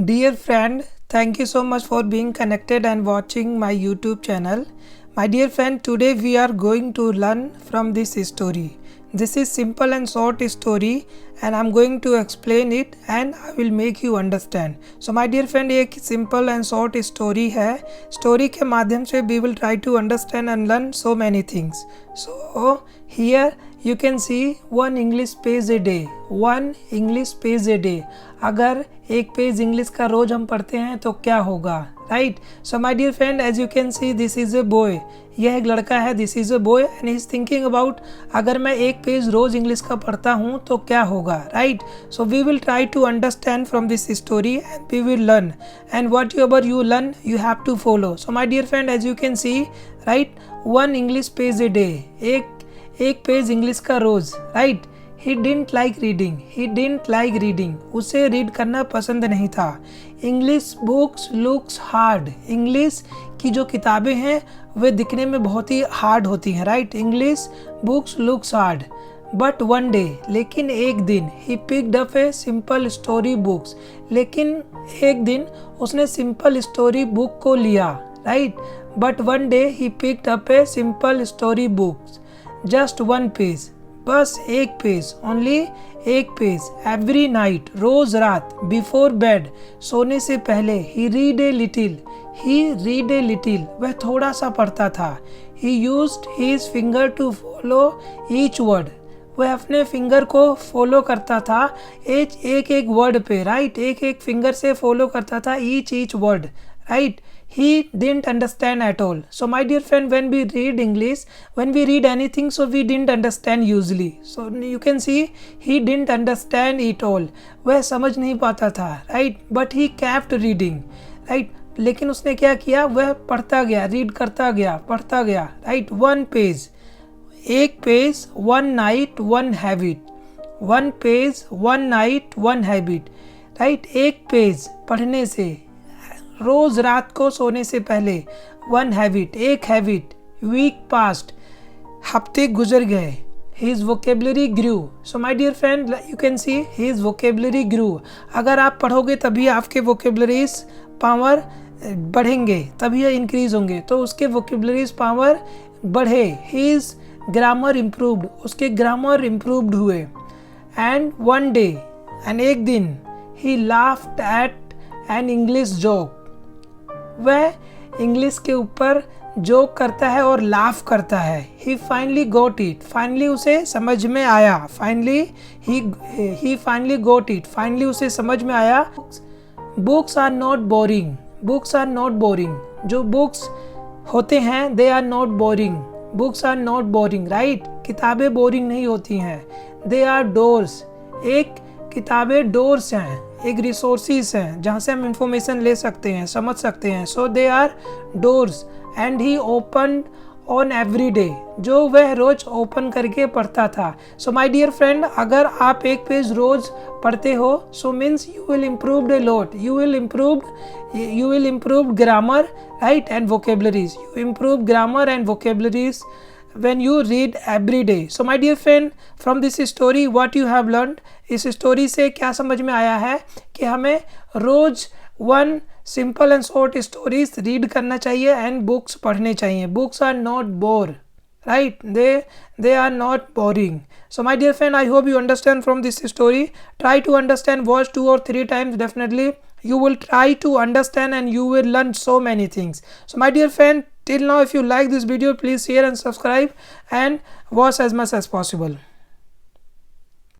Dear friend, thank you so much for being connected and watching my YouTube channel. My dear friend, today we are going to learn from this story. This is simple and short story and I'm going to explain it and I will make you understand. So my dear friend, एक simple and short story है. Story के माध्यम से we will try to understand and learn so many things. So here you can see one English page a day. One English page a day. अगर एक page English का रोज हम पढ़ते हैं तो क्या होगा, right. So my dear friend, as you can see this is a boy. यह एक लड़का है, this is a boy and he is thinking about अगर मैं एक पेज रोज इंग्लिश का पढ़ता हूँ तो क्या होगा, right. So we will try to understand from this story and we will learn and whatever you learn you have to follow. So my dear friend, as you can see, right, one English page a day. एक page English का रोज, right. He didn't like reading. He didn't like reading. उसे read करना पसंद नहीं था. English books looks hard. English की जो किताबें हैं वे दिखने में बहुत ही हार्ड होती हैं, right. English books looks hard. But one day, लेकिन एक दिन, he picked up a simple story books. लेकिन एक दिन उसने simple story book को लिया, right. But one day he picked up a simple story books. Just one page. बस एक पेज, ओनली एक पेज. एवरी नाइट, रोज रात. बिफोर बेड, सोने से पहले. He read a little. वह थोड़ा सा पढ़ता था. He used his finger to follow each word. वह अपने फिंगर को फॉलो करता था एक वर्ड पे, राइट. एक फिंगर से फॉलो करता था each word, right. He didn't understand at all. So my dear friend, when we read English, when we read anything, so we didn't understand usually. So you can see he didn't understand it all. वह समझ नहीं पाता था, right? But he kept reading, right? लेकिन उसने क्या किया, वह पढ़ता गया, रीड करता गया, पढ़ता गया, right? One page, एक page. One night, one habit. One page, one night, one habit, right? एक पेज पढ़ने से, रोज रात को सोने से पहले. वन हैबिट, एक हैबिट. वीक पास्ट, हफ्ते गुजर गए. His vocabulary grew. So my dear friend, you can see his vocabulary grew. अगर आप पढ़ोगे तभी आपके वोकेबलरीज पावर बढ़ेंगे, तभी इंक्रीज होंगे, तो उसके वोकेबलरीज पावर बढ़े. His grammar improved. उसके ग्रामर इम्प्रूव्ड हुए. एंड वन डे, एंड एक दिन, ही laughed eight an English joke. वह इंग्लिश के ऊपर जोक करता है और लाफ करता है. ही फाइनली गोट इट. फाइनली उसे समझ में आया. ही फाइनली गोट इट. फाइनली उसे समझ में आया. Books are not boring. Books are not boring. जो बुक्स होते हैं they are not boring. Books are not boring, right. किताबें बोरिंग नहीं होती हैं. They are doors. एक किताबें डोर्स हैं, एक रिसोर्सेज हैं जहाँ से हम इंफॉर्मेशन ले सकते हैं, समझ सकते हैं. So they are doors. And he open on every day. जो वह रोज ओपन करके पढ़ता था. सो माय डियर फ्रेंड, अगर आप एक पेज रोज पढ़ते हो so means you will improve a lot. You will improve grammar, right, and vocabularies. You improve grammar and vocabularies when you read every day. So my dear friend, from this story what you have learned, इस story से क्या समझ में आया है कि हमें रोज one simple and short stories read करना चाहिए एंड बुक्स पढ़ने चाहिए. Books are not bore, right? They are not boring. So my dear friend, I hope you understand from this story. Try to understand, watch 2 or 3 times. Definitely you will try to understand and you will learn so many things. So my dear friend, till now if you like this video, please share and subscribe and watch as much as possible.